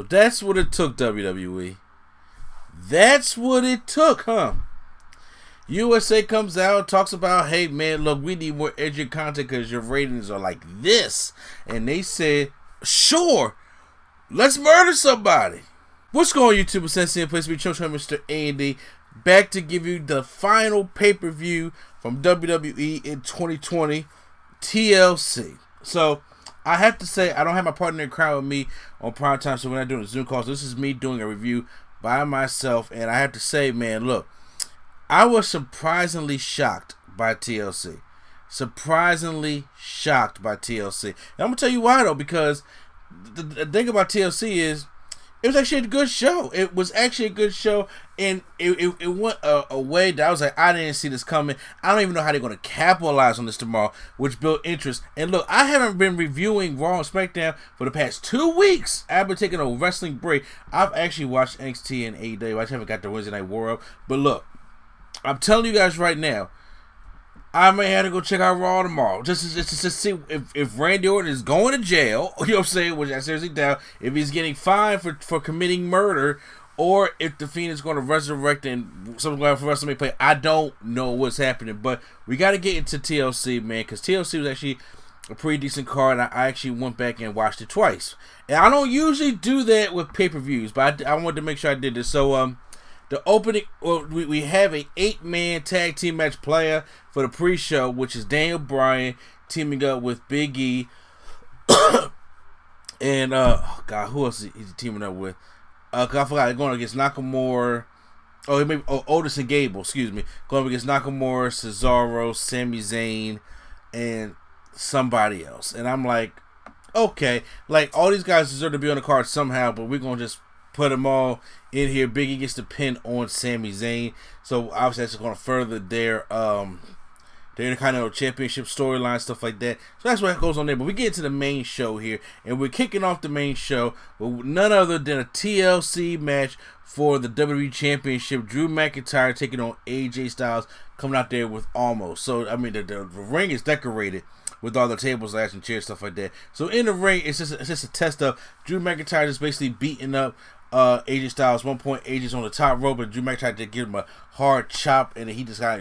But that's what it took, WWE. That's what it took, huh? USA comes out, talks about, hey man, look, we need more edgy content because your ratings are like this. And they said, sure, let's murder somebody. What's going on, YouTube? Sensei and place to be Mr. A&D, back to give you the final pay-per-view from WWE in 2020, TLC. So, I have to say, I don't have my partner in crowd with me on prime time, so we're not doing a Zoom call. So this is me doing a review by myself, and I have to say, man, look, I was surprisingly shocked by TLC. Surprisingly shocked by TLC. And I'm going to tell you why, though, because the thing about TLC is, it was actually a good show. It was actually a good show, and it went a way that I was like, I didn't see this coming. I don't even know how they're going to capitalize on this tomorrow, which built interest. And look, I haven't been reviewing Raw and SmackDown for the past 2 weeks. I've been taking a wrestling break. I've actually watched NXT and AEW. I just haven't got the Wednesday Night War up. But look, I'm telling you guys right now, I may have to go check out Raw tomorrow just to see if Randy Orton is going to jail, you know what I'm saying, which I seriously doubt, if he's getting fined for committing murder, or if the Fiend is going to resurrect and something going for WrestleMania play. I don't know what's happening, but we got to get into TLC, man, because TLC was actually a pretty decent card. I actually went back and watched it twice. And I don't usually do that with pay-per-views, but I wanted to make sure I did this. So, the opening, well, we have a 8-man tag team match player for the pre-show, which is Daniel Bryan teaming up with Big E. And, oh God, who else is he teaming up with? I forgot, they're going against Nakamura. Otis and Gable, excuse me. Going against Nakamura, Cesaro, Sami Zayn, and somebody else. And I'm like, okay, like, all these guys deserve to be on the card somehow, but we're going to just put them all in here. Biggie gets the pin on Sami Zayn, so obviously that's going to further their Intercontinental Championship storyline, stuff like that. So that's what goes on there. But we get into the main show here, and we're kicking off the main show with none other than a TLC match for the WWE Championship. Drew McIntyre taking on AJ Styles, coming out there with almost. So I mean, the ring is decorated with all the tables, ladders, and chairs, stuff like that. So in the ring, it's just a test of Drew McIntyre just basically beating up AJ Styles. One point, AJ's on the top rope, but Drew McIntyre did give him a hard chop, and he just got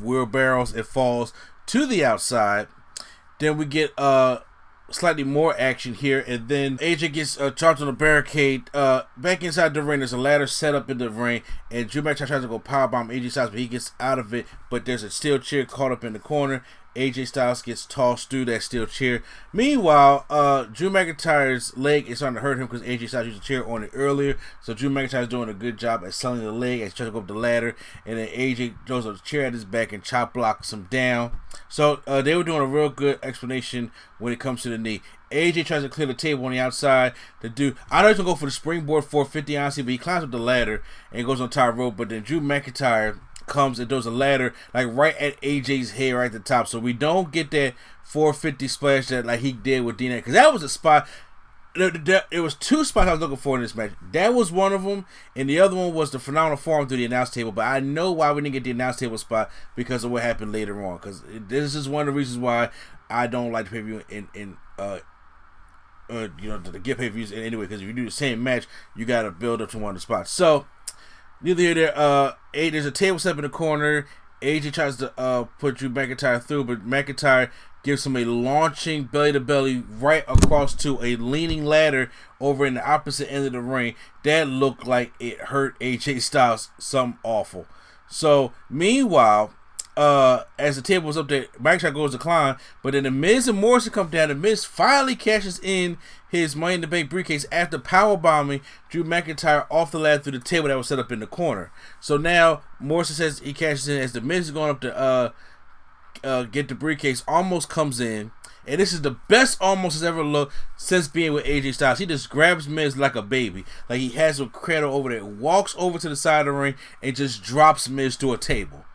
wheelbarrows and falls to the outside. Then we get slightly more action here, and then AJ gets charged on the barricade. Back inside the ring, there's a ladder set up in the ring, and Drew McIntyre tries to go powerbomb AJ Styles, but he gets out of it. But there's a steel chair caught up in the corner. AJ Styles gets tossed through that steel chair. Meanwhile, Drew McIntyre's leg is starting to hurt him because AJ Styles used a chair on it earlier. So Drew McIntyre's doing a good job at selling the leg as he tries to go up the ladder. And then AJ throws a chair at his back and chop blocks him down. So they were doing a real good explanation when it comes to the knee. AJ tries to clear the table on the outside. The dude, I know he's going to go for the springboard 450, honestly, but he climbs up the ladder and goes on top rope. But then Drew McIntyre comes and does a ladder like right at AJ's head right at the top, so we don't get that 450 splash that like he did with Dean, because that was a spot. It was 2 spots I was looking for in this match. That was one of them, and the other one was the phenomenal form through the announce table. But I know why we didn't get the announce table spot, because of what happened later on. Because this is one of the reasons why I don't like the pay-per-view to get pay-per-views anyway. Because if you do the same match, you got to build up to one of the spots. So neither here there. There's a table set up in the corner. AJ tries to put Drew McIntyre through, but McIntyre gives him a launching belly-to-belly right across to a leaning ladder over in the opposite end of the ring. That looked like it hurt AJ Styles something awful. So, meanwhile, as the table was up there, McIntyre goes to climb, but then the Miz and Morrison come down. The Miz finally cashes in his Money in the Bank briefcase after powerbombing Drew McIntyre off the ladder through the table that was set up in the corner. So now Morrison says he cashes in as the Miz is going up to get the briefcase. Almost comes in, and this is the best Almost has ever looked since being with AJ Styles. He just grabs Miz like a baby, like he has a cradle over there, walks over to the side of the ring, and just drops Miz to a table.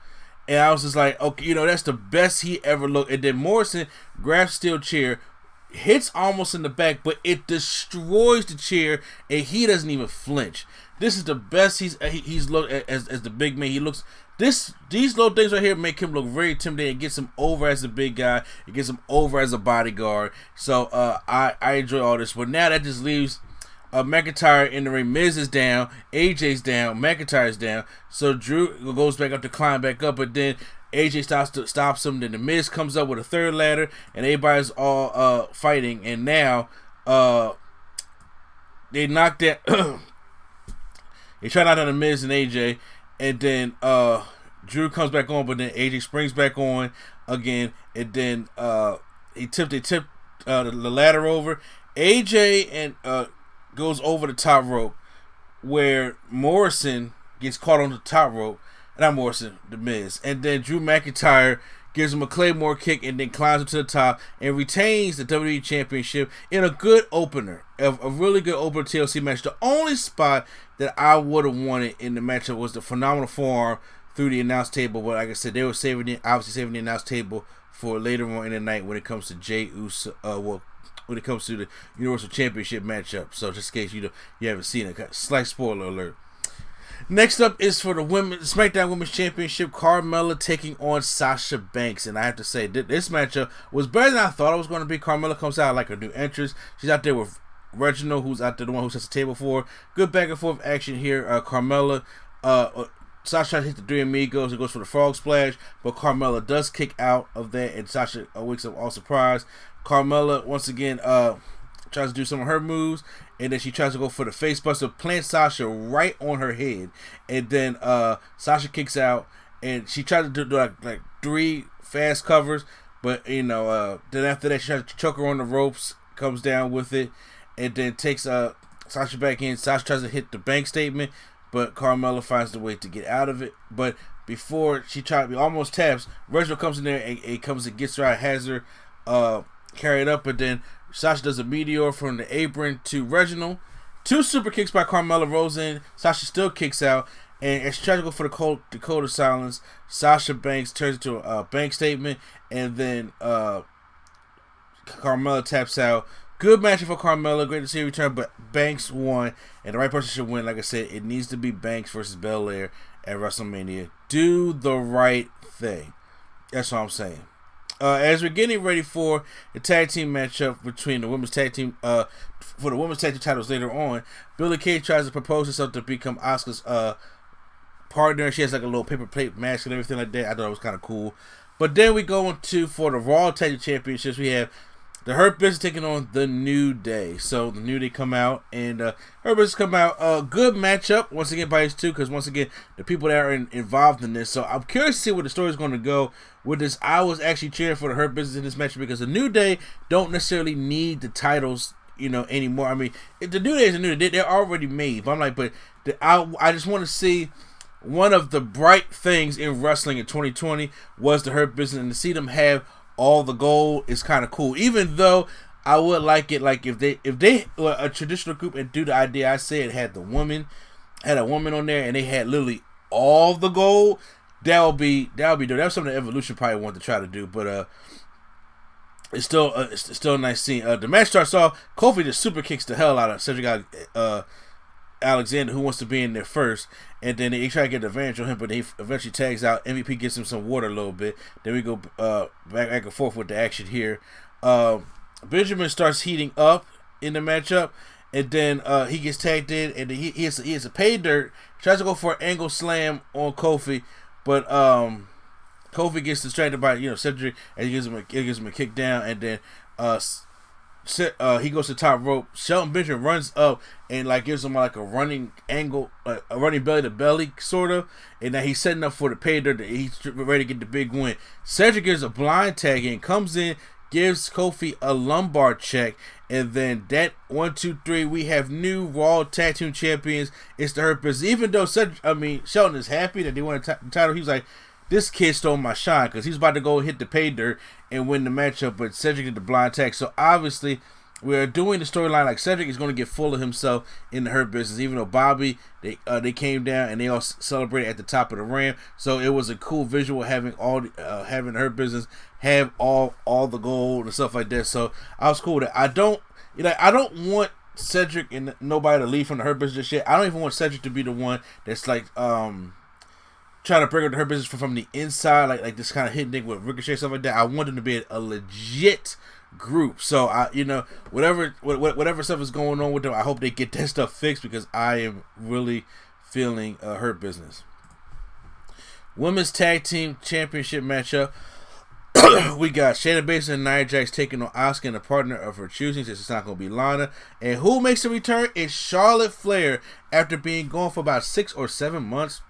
And I was just like, okay, that's the best he ever looked. And then Morrison grabs steel chair, hits Almost in the back, but it destroys the chair, and he doesn't even flinch. This is the best he's looked as the big man. He looks these little things right here make him look very intimidating. It gets him over as a big guy. It gets him over as a bodyguard. So I enjoy all this. But now that just leaves McIntyre in the ring. Miz is down, AJ's down, McIntyre's down. So Drew goes back up to climb back up, but then AJ stops him. Then the Miz comes up with a third ladder, and everybody's all fighting. And now they knocked that. They try to knock down the Miz and AJ, and then Drew comes back on, but then AJ springs back on again, and then they tip the ladder over. AJ and goes over the top rope, where Morrison gets caught on the top rope. Not Morrison, the Miz, and then Drew McIntyre gives him a Claymore kick and then climbs up to the top and retains the WWE Championship in a good opener, a really good opener TLC match. The only spot that I would have wanted in the matchup was the phenomenal forearm through the announce table, but like I said, they were obviously saving the announce table for later on in the night when it comes to Jey Uso, when it comes to the Universal Championship matchup. So just in case you haven't seen it, slight spoiler alert. Next up is for the SmackDown Women's Championship, Carmella taking on Sasha Banks. And I have to say, this matchup was better than I thought it was going to be. Carmella comes out like a new entrance. She's out there with Reginald, who's out there, the one who sets the table for her. Good back and forth action here. Carmella, Sasha hits the Three Amigos and goes for the frog splash, but Carmella does kick out of that, and Sasha wakes up all surprised. Carmella, once again, tries to do some of her moves, and then she tries to go for the face buster, plants Sasha right on her head, and then Sasha kicks out, and she tries to do like 3 fast covers, but then after that she tries to choke her on the ropes, comes down with it, and then takes Sasha back in. Sasha tries to hit the bank statement, but Carmella finds the way to get out of it. But before she almost taps, Reginald comes in there and comes and gets her, has her carried up, and then Sasha does a meteor from the apron to Reginald. 2 super kicks by Carmella rolls in. Sasha still kicks out, and as she tries to go for the Dakota Silence, Sasha Banks turns into a bank statement, and then Carmella taps out. Good match for Carmella. Great to see her return, but Banks won, and the right person should win. Like I said, it needs to be Banks versus Belair at WrestleMania. Do the right thing. That's what I'm saying. As we're getting ready for the tag team matchup between the women's tag team, for the women's tag team titles later on, Billie Kay tries to propose herself to become Asuka's partner. She has like a little paper plate mask and everything like that. I thought it was kind of cool. But then we go into for the Raw Tag Team Championships. We have the Hurt Business taking on the New Day. So the New Day come out, and Hurt Business come out. A good matchup once again by these two, because once again the people that are involved in this. So I'm curious to see where the story is going to go with this. I was actually cheering for the Hurt Business in this match because the New Day don't necessarily need the titles, anymore. I mean, if the New Day is the New Day, they're already made. But I'm like, I just want to see. One of the bright things in wrestling in 2020 was the Hurt Business, and to see them have all the gold is kind of cool. Even though I would like it, like if they were a traditional group and do the idea I said, had a woman on there, and they had literally all the gold, that would be dope. That's something that Evolution probably wanted to try to do, but it's still a nice scene. The match starts off. Kofi just super kicks the hell out of Cedric Alexander, who wants to be in there first, and then they try to get the advantage on him, but he eventually tags out. MVP gives him some water a little bit. Then we go back and forth with the action here. Benjamin starts heating up in the matchup, and then he gets tagged in, and he has a pay dirt. Tries to go for an angle slam on Kofi, but Kofi gets distracted by Cedric, and he gives him a kick down, and then he goes to the top rope. Shelton Benjamin runs up and gives him a running angle, a running belly to belly sort of, and now he's setting up for the pay dirt. He's ready to get the big win. Cedric gives a blind tag in, comes in, gives Kofi a lumbar check, and then that 1, 2, 3, we have new Raw Tag Team Champions. It's the Hurt Business. Even though Shelton is happy that they won the title, he's like, this kid stole my shine, because he's about to go hit the pay dirt and win the matchup, but Cedric did the blind tag. So obviously, we're doing the storyline like Cedric is going to get full of himself in the Hurt Business, even though Bobby, they came down and they all celebrated at the top of the ramp. So it was a cool visual having having the Hurt Business have all the gold and stuff like that. So I was cool with it. I don't want Cedric and nobody to leave from the Hurt Business just yet. I don't even want Cedric to be the one that's trying try to bring her to her business from the inside, like this kind of hidden thing with Ricochet, stuff like that. I want them to be a legit group. So whatever stuff is going on with them, I hope they get that stuff fixed, because I am really feeling Hurt Business. Women's Tag Team Championship matchup. We got Shayna Baszler and Nia Jax taking on Asuka and a partner of her choosing, since it's not going to be Lana. And who makes a return is Charlotte Flair, after being gone for about 6 or 7 months.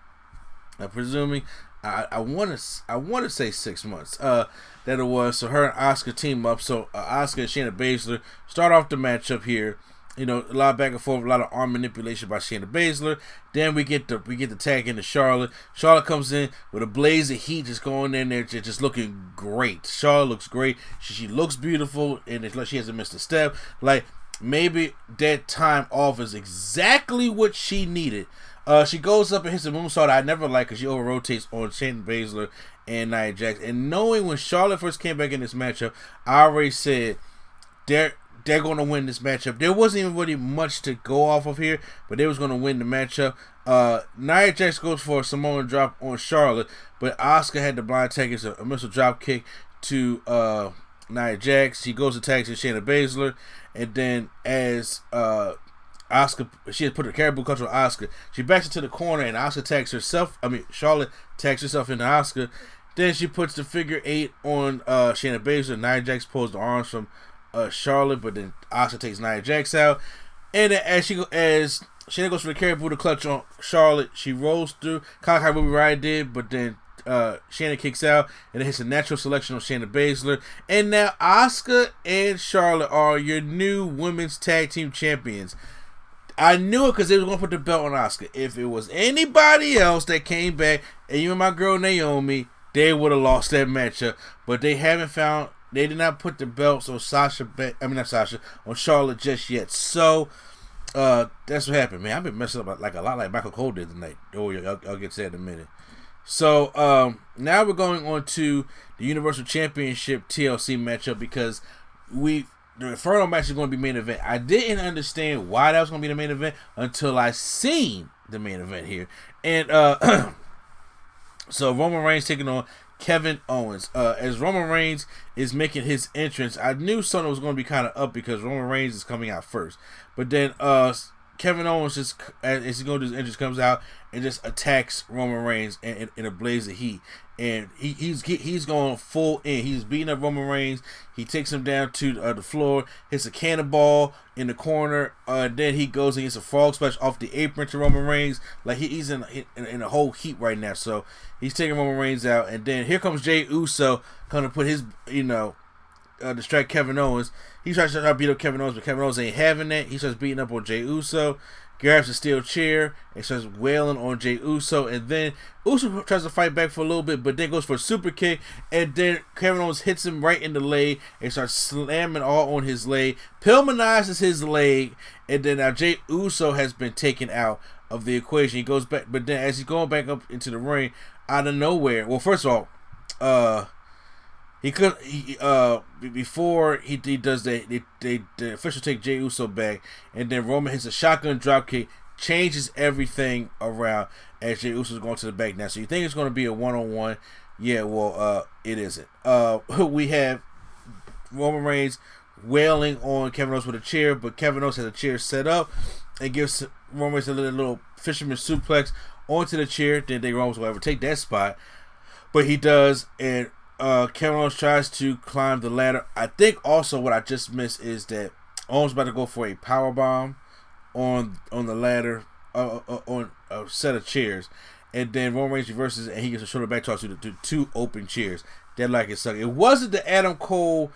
I'm presuming, I want to say 6 months. That it was. So her and Asuka team up. So Asuka and Shayna Baszler start off the matchup here. A lot of back and forth, a lot of arm manipulation by Shayna Baszler. Then we get the tag into Charlotte. Charlotte comes in with a blaze of heat, just going in there, just looking great. Charlotte looks great. She looks beautiful, and it's like she hasn't missed a step. Like, maybe that time off is exactly what she needed. She goes up and hits a moonsault I never like, because she over rotates on Shayna Baszler and Nia Jax. And knowing when Charlotte first came back in this matchup, I already said they're going to win this matchup. There wasn't even really much to go off of here, but they was going to win the matchup. Nia Jax goes for a Samoan drop on Charlotte, but Asuka had the blind tag. It's a missile drop kick to Nia Jax. She goes to tag to Shayna Baszler, and then as she had put her caribou clutch on Asuka, she backs into the corner, and Charlotte tags herself into Asuka. Then she puts the figure 8 on Shayna Baszler. Nia Jax pulls the arms from Charlotte, but then Asuka takes Nia Jax out. And then as Shayna goes for the caribou clutch on Charlotte, she rolls through, kind of like how Ruby Riott did, but then Shayna kicks out, and it hits a natural selection on Shayna Baszler. And now Asuka and Charlotte are your new women's tag team champions. I knew it, because they were going to put the belt on Asuka. If it was anybody else that came back, and even my girl Naomi, they would have lost that matchup. But they did not put the belts on on Charlotte just yet. So that's what happened, man. I've been messing up like a lot like Michael Cole did tonight. Oh, I'll get to that in a minute. So now we're going on to the Universal Championship TLC matchup, because the Inferno match is going to be main event. I didn't understand why that was going to be the main event until I seen the main event here. And so Roman Reigns taking on Kevin Owens. As Roman Reigns is making his entrance, I knew something was going to be kind of up, because Roman Reigns is coming out first. But then Kevin Owens, just as he's going to do his entrance, comes out and just attacks Roman Reigns in a blaze of heat. And he's going full in. He's beating up Roman Reigns. He takes him down to the floor, hits a cannonball in the corner. Then he goes and gets a frog splash off the apron to Roman Reigns. Like he's in a whole heat right now. So he's taking Roman Reigns out. And then here comes Jey Uso, going to put his, distract Kevin Owens. He tries to beat up Kevin Owens, but Kevin Owens ain't having that. He starts beating up on Jey Uso. Grabs a steel chair and starts wailing on Jey Uso, and then Uso tries to fight back for a little bit, but then goes for a super kick, and then Kevin Owens hits him right in the leg and starts slamming all on his leg, Pillmanizes his leg, and then now Jey Uso has been taken out of the equation. He goes back, but then as he's going back up into the ring, out of nowhere, well, first of all, before he does that, the officials take Jey Uso back, and then Roman hits a shotgun dropkick, changes everything around as Jey Uso's going to the back now. So you think it's going to be a one-on-one? Yeah, well, it isn't. We have Roman Reigns wailing on Kevin Owens with a chair, but Kevin Owens has a chair set up and gives Roman Reigns a little fisherman suplex onto the chair. Then Roman Reigns will ever take that spot, but he does, and Kevin Owens tries to climb the ladder. I think also what I just missed is that Owens about to go for a power bomb on the ladder, on a set of chairs, and then Roman Reigns reverses and he gets a shoulder back toss to two open chairs. That like it sucked. It wasn't the Adam Cole,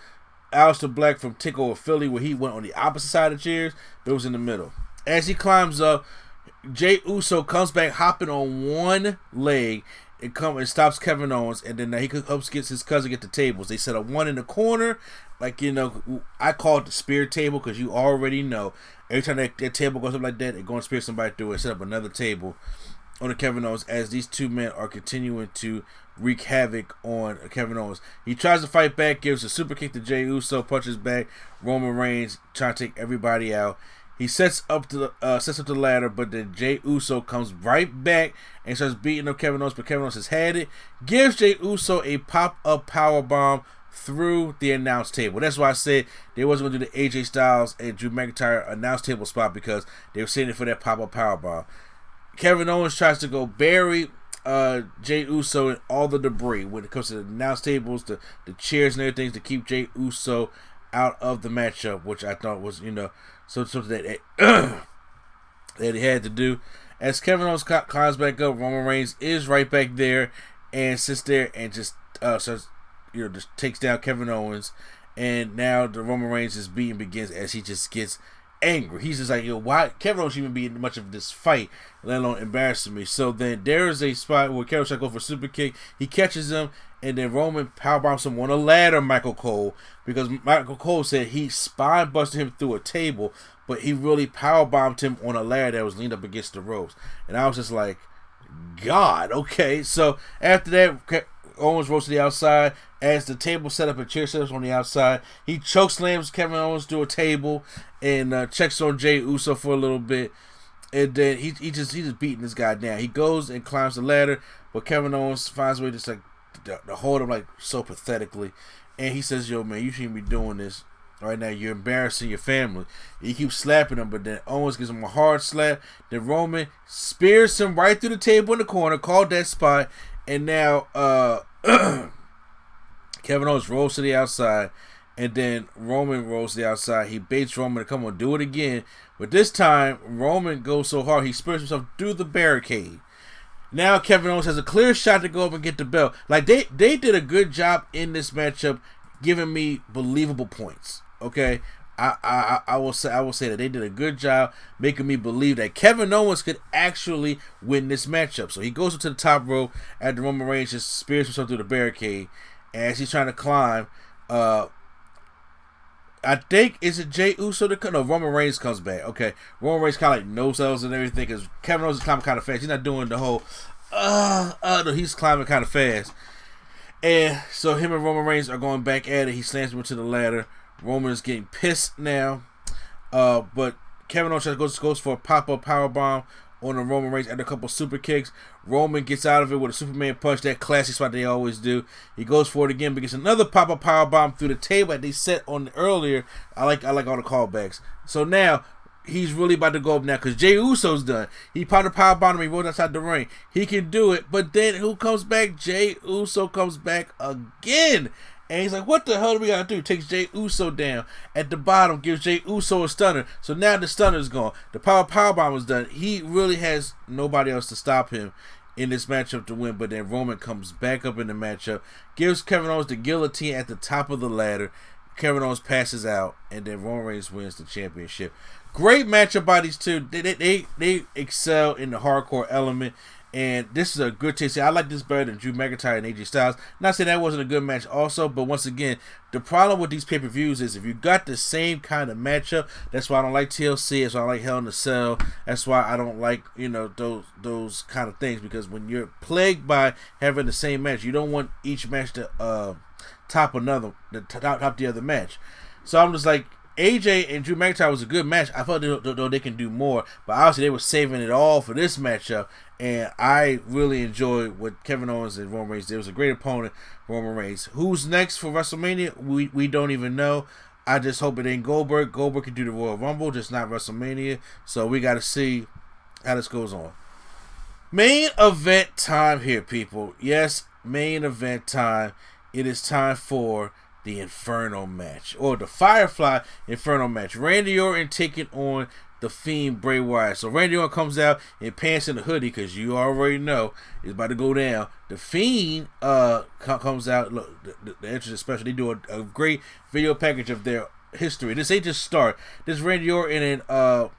Aleister Black from Takeover Philly where he went on the opposite side of chairs, but it was in the middle. As he climbs up, Jey Uso comes back hopping on one leg. It stops Kevin Owens, and then he helps get his cousin get the tables. They set up one in the corner, like, I call it the spear table, because you already know every time that table goes up like that, they're going to spear somebody through it. Set up another table on the Kevin Owens as these two men are continuing to wreak havoc on Kevin Owens. He tries to fight back, gives a super kick to Jey Uso, punches back. Roman Reigns trying to take everybody out. He sets up the ladder, but then Jey Uso comes right back and starts beating up Kevin Owens, but Kevin Owens has had it. Gives Jey Uso a pop-up powerbomb through the announce table. That's why I said they wasn't going to do the AJ Styles and Drew McIntyre announce table spot, because they were saving it for that pop-up powerbomb. Kevin Owens tries to go bury Jey Uso and all the debris when it comes to the announce tables, the chairs and everything, to keep Jey Uso out of the matchup, which I thought was, something that that he had to do. As Kevin Owens climbs back up, Roman Reigns is right back there and sits there and just starts, just takes down Kevin Owens. And now the Roman Reigns' beating begins as he just gets angry. He's just like, why Kevin Owens even be in much of this fight, let alone embarrassing me. So then there is a spot where Kevin Owens go for a super kick. He catches him, and then Roman powerbombs him on a ladder, Michael Cole, because Michael Cole said he spine busted him through a table, but he really powerbombed him on a ladder that was leaned up against the ropes. And I was just like, God, okay. So after that, Owens rolls to the outside. As the table set up and chair set up on the outside, he chokeslams Kevin Owens to a table and checks on Jey Uso for a little bit. And then he just beating this guy down. He goes and climbs the ladder, but Kevin Owens finds a way to hold him like so pathetically. And he says, "Yo, man, you shouldn't be doing this right now. You're embarrassing your family." He keeps slapping him, but then Owens gives him a hard slap. Then Roman spears him right through the table in the corner, called that spot. And now Kevin Owens rolls to the outside, and then Roman rolls to the outside. He baits Roman to come on, do it again. But this time, Roman goes so hard, he spears himself through the barricade. Now Kevin Owens has a clear shot to go up and get the belt. Like, they did a good job in this matchup, giving me believable points. Okay, I will say that they did a good job making me believe that Kevin Owens could actually win this matchup. So he goes up to the top rope after Roman Reigns just spears himself through the barricade. As he's trying to climb, I think, is it Jey Uso no, Roman Reigns comes back. Okay, Roman Reigns kind of like no-sells and everything, because Kevin Owens is climbing kind of fast. He's not doing the whole no, he's climbing kind of fast. And so him and Roman Reigns are going back at it. He slams him into the ladder. Roman is getting pissed now, but Kevin Owens goes for a pop-up powerbomb on the Roman Reigns and a couple super kicks. Roman gets out of it with a Superman punch, that classic spot they always do. He goes for it again, but gets another pop-up powerbomb through the table that they set on earlier. I like all the callbacks. So now he's really about to go up now, because Jey Uso's done. He popped a powerbomb and he rolled outside the ring. He can do it, but then who comes back? Jey Uso comes back again. And he's like, what the hell do we gotta do? Takes Jey Uso down at the bottom, gives Jey Uso a stunner. So now the stunner's gone. The powerbomb is done. He really has nobody else to stop him in this matchup to win. But then Roman comes back up in the matchup, gives Kevin Owens the guillotine at the top of the ladder. Kevin Owens passes out, and then Roman Reigns wins the championship. Great matchup by these two. They excel in the hardcore element. And this is a good taste. I like this better than Drew McIntyre and AJ Styles. Not saying that wasn't a good match also, but once again, the problem with these pay-per-views is if you got the same kind of matchup, that's why I don't like TLC, that's why I like Hell in a Cell, that's why I don't like, those kind of things, because when you're plagued by having the same match, you don't want each match to top the other match. So I'm just like, AJ and Drew McIntyre was a good match. I thought they can do more, but obviously they were saving it all for this matchup, and I really enjoyed what Kevin Owens and Roman Reigns did. It was a great opponent, Roman Reigns. Who's next for WrestleMania? We don't even know. I just hope it ain't Goldberg. Goldberg can do the Royal Rumble, just not WrestleMania. So we got to see how this goes on. Main event time here, people. Yes, main event time. It is time for the Inferno match, or the Firefly Inferno match. Randy Orton taking on the Fiend Bray Wyatt. So Randy Orton comes out in pants and a hoodie, because you already know it's about to go down. The Fiend comes out. Look, the entrance is special. They do a great video package of their history. This ain't just start. This Randy Orton and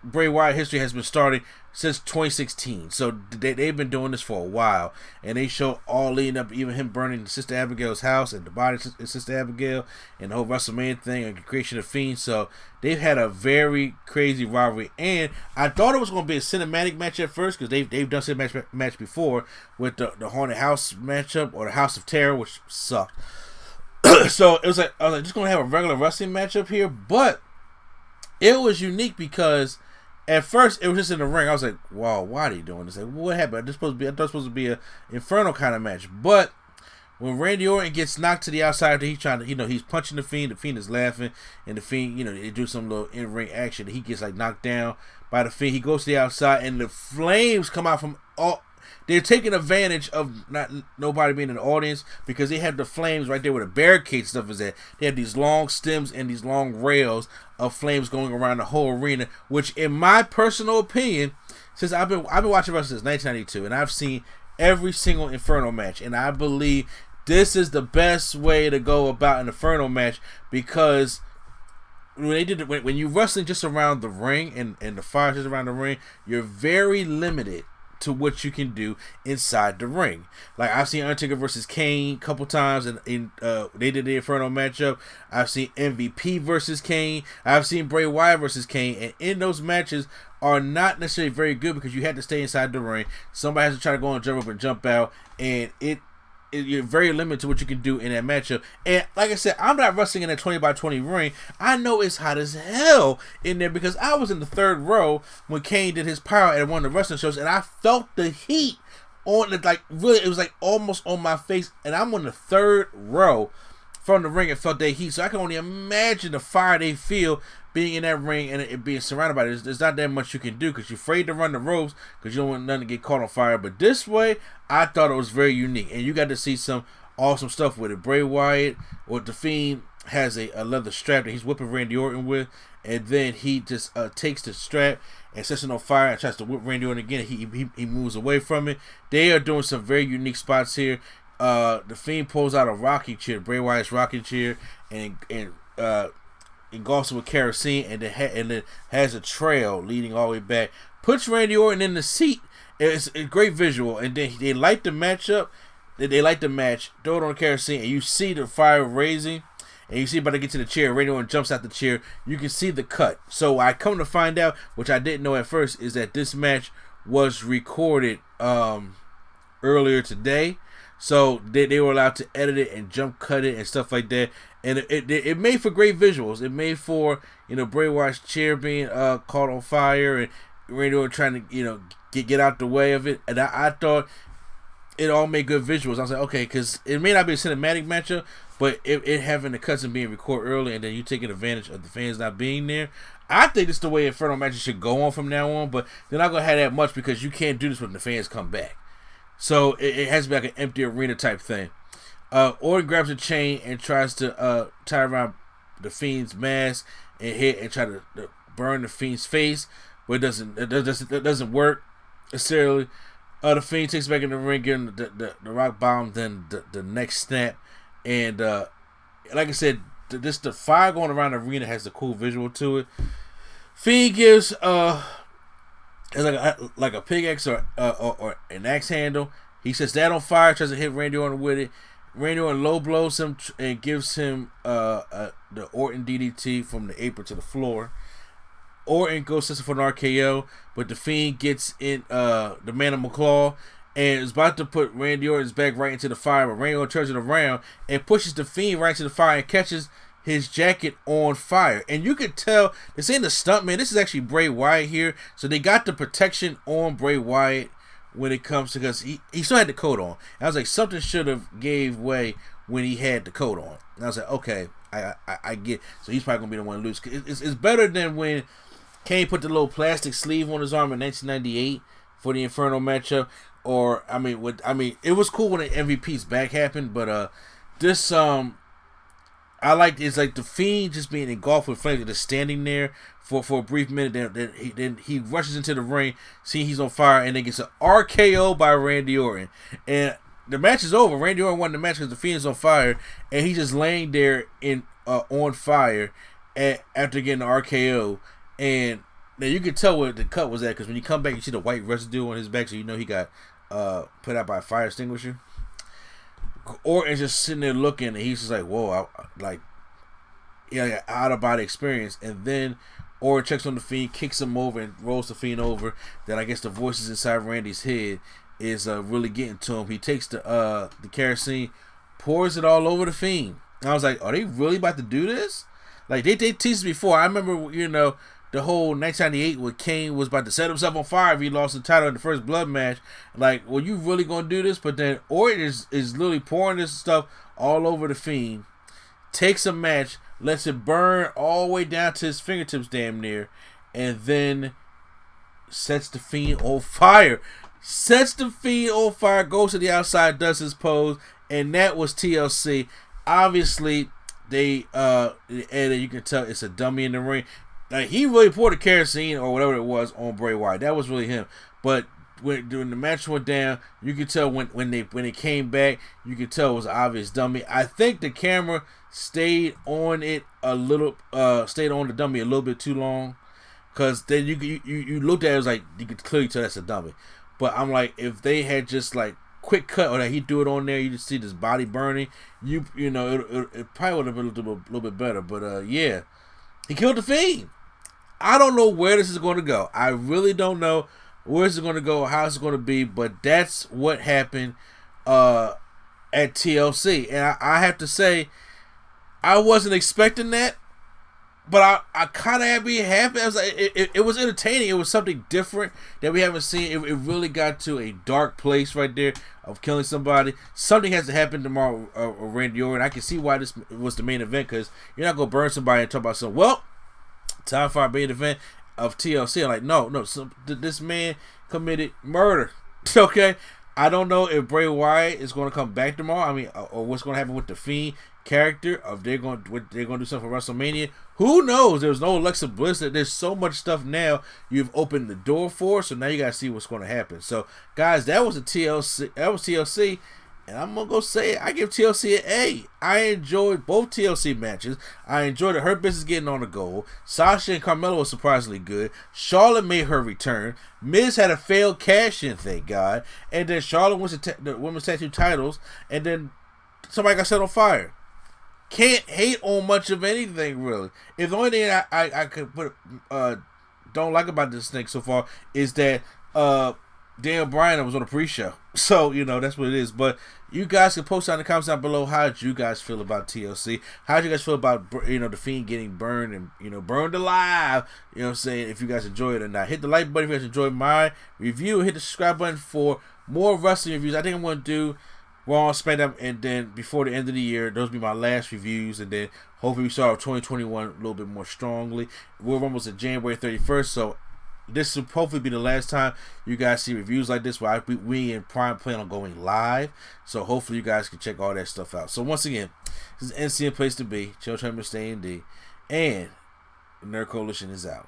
Bray Wyatt history has been starting since 2016. So they've been doing this for a while, and they show all leading up, even him burning Sister Abigail's house and the body of Sister Abigail and the whole WrestleMania thing and the creation of Fiend. So they've had a very crazy rivalry, and I thought it was going to be a cinematic match at first, because they've done cinematic match before with the Haunted House matchup or the House of Terror, which sucked. So I was like, just going to have a regular wrestling matchup here, but it was unique because at first it was just in the ring. I was like, wow, why are they doing this? Like, what happened? I thought it was supposed to be a Inferno kind of match. But when Randy Orton gets knocked to the outside, he's trying to, he's punching the Fiend is laughing, and the Fiend, they do some little in-ring action. He gets like knocked down by the Fiend. He goes to the outside, and the flames come out from all. They're taking advantage of nobody being in the audience because they have the flames right there where the barricade stuff is at. They have these long stems and these long rails of flames going around the whole arena, which, in my personal opinion, since I've been watching wrestling since 1992, and I've seen every single Inferno match, and I believe this is the best way to go about an Inferno match because when you're wrestling just around the ring and the fire just around the ring, you're very limited to what you can do inside the ring. Like, I've seen Undertaker versus Kane a couple times, and they did the Inferno matchup. I've seen MVP versus Kane. I've seen Bray Wyatt versus Kane, and in those matches are not necessarily very good because you had to stay inside the ring. Somebody has to try to go and jump up and jump out, and you're very limited to what you can do in that matchup. And like I said, I'm not wrestling in a 20x20 ring. I know it's hot as hell in there because I was in the third row when Kane did his power at one of the wrestling shows, and I felt the heat on it. Like, really, it was like almost on my face, and I'm on the third row from the ring and felt that heat. So I can only imagine the fire they feel being in that ring and it being surrounded by it. There's not that much you can do because you're afraid to run the ropes because you don't want nothing to get caught on fire. But this way, I thought it was very unique, and you got to see some awesome stuff with it. Bray Wyatt, or the Fiend, has a leather strap that he's whipping Randy Orton with, and then he just takes the strap and sets it on fire and tries to whip Randy Orton again. He moves away from it. They are doing some very unique spots here. The Fiend pulls out a rocking chair, Bray Wyatt's rocking chair, and engulfs it with kerosene, and then has a trail leading all the way back. Puts Randy Orton in the seat. It's a great visual, and then they light the match up. They light the match, throw it on kerosene, and you see the fire raising, and you see about to get to the chair. Randy Orton jumps out the chair. You can see the cut. So I come to find out, which I didn't know at first, is that this match was recorded earlier today. So they were allowed to edit it and jump cut it and stuff like that. And it made for great visuals. It made for, Bray Wyatt's chair being caught on fire and Randy Orton trying to, get out the way of it. And I thought it all made good visuals. I was like, okay, because it may not be a cinematic matchup, but it having the cuts and being recorded early and then you taking advantage of the fans not being there. I think it's the way Inferno matches should go on from now on, but they're not going to have that much because you can't do this when the fans come back. So it has to be like an empty arena type thing. Orton grabs a chain and tries to tie around the Fiend's mask and hit and try to burn the Fiend's face, but it doesn't work necessarily. The Fiend takes back in the ring, getting the rock bomb, then the next snap, and like I said, the fire going around the arena has a cool visual to it. Fiend gives it's like a pickaxe or an axe handle. He sets that on fire, tries to hit Randy Orton with it. Randy Orton low blows him and gives him the Orton DDT from the apron to the floor. Orton goes for an RKO, but the Fiend gets in the Manimal Claw and is about to put Randy Orton's back right into the fire, but Randy Orton turns it around and pushes the Fiend right into the fire and catches his jacket on fire. And you could tell this ain't a stunt man. This is actually Bray Wyatt here. So they got the protection on Bray Wyatt when it comes to, because he still had the coat on. And I was like, something should have gave way when he had the coat on. And I was like, okay, I get. So he's probably gonna be the one to lose. It's better than when Kane put the little plastic sleeve on his arm in 1998 for the Inferno matchup. Or it was cool when the MVP's back happened, but this I like, it's like the Fiend just being engulfed with flames, just standing there for a brief minute. Then he rushes into the ring, seeing he's on fire, and then gets an RKO by Randy Orton. And the match is over. Randy Orton won the match because the Fiend is on fire, and he's just laying there on fire after getting the RKO. And now you can tell where the cut was at because when you come back, you see the white residue on his back, so you know he got put out by a fire extinguisher. Orton's just sitting there looking, and he's just like, whoa, out of body experience. And then Orton checks on the Fiend, kicks him over, and rolls the Fiend over. Then I guess the voices inside Randy's head is really getting to him. He takes the kerosene, pours it all over the Fiend. And I was like, are they really about to do this? Like they teased before. I remember, the whole 1998 when Kane was about to set himself on fire if he lost the title in the first blood match. Like, well, you really gonna do this? But then Orton is literally pouring this stuff all over the Fiend. Takes a match, lets it burn all the way down to his fingertips, damn near, and then sets the Fiend on fire. Sets the Fiend on fire, goes to the outside, does his pose, and that was TLC. Obviously, they and you can tell it's a dummy in the ring. Like, he really poured the kerosene or whatever it was on Bray Wyatt. That was really him. But when the match went down, you could tell when they came back, you could tell it was an obvious dummy. I think the camera stayed on it stayed on the dummy a little bit too long, because then you looked at it, it was like you could clearly tell that's a dummy. But I'm like, if they had just like quick cut or that he do it on there, you just see this body burning. It probably would have been a little bit better. But yeah, he killed the Fiend. I don't know where this is going to go. I really don't know where this is going to go, how it's going to be. But that's what happened at TLC, and I have to say, I wasn't expecting that. But I kind of had to be happy. I was like, it was entertaining. It was something different that we haven't seen. It really got to a dark place right there of killing somebody. Something has to happen tomorrow, Randy Orton. I can see why this was the main event, because you're not going to burn somebody and talk about something. Well, time for our main event of TLC. I'm like, no. This man committed murder. Okay? I don't know if Bray Wyatt is going to come back tomorrow. I mean, or what's going to happen with the Fiend character, if they're going to do something for WrestleMania. Who knows? There's no Alexa Bliss. There's so much stuff now you've opened the door for, so now you gotta see what's going to happen. So, guys, that was TLC, and I'm gonna go say it. I give TLC an A. I enjoyed both TLC matches. I enjoyed the Hurt Business getting on the goal. Sasha and Carmella was surprisingly good. Charlotte made her return. Miz had a failed cash-in, thank God, and then Charlotte wins the women's tag team titles, and then somebody got set on fire. Can't hate on much of anything, really. If the only thing I could put don't like about this thing so far is that Daniel Bryan was on the pre-show. So, that's what it is. But you guys can post down in the comments down below, how did you guys feel about TLC? How did you guys feel about, the Fiend getting burned and, burned alive? You know what I'm saying? If you guys enjoy it or not. Hit the like button if you guys enjoyed my review. Hit the subscribe button for more wrestling reviews. I think I'm going to do Raw, SmackDown, and then before the end of the year, those will be my last reviews, and then hopefully we start 2021 a little bit more strongly. We're almost at January 31st, so this will hopefully be the last time you guys see reviews like this, where we in Prime plan on going live, so hopefully you guys can check all that stuff out. So once again, this is NCN Place to Be, Chill Chamber Stay in D, and the Nerd Coalition is out.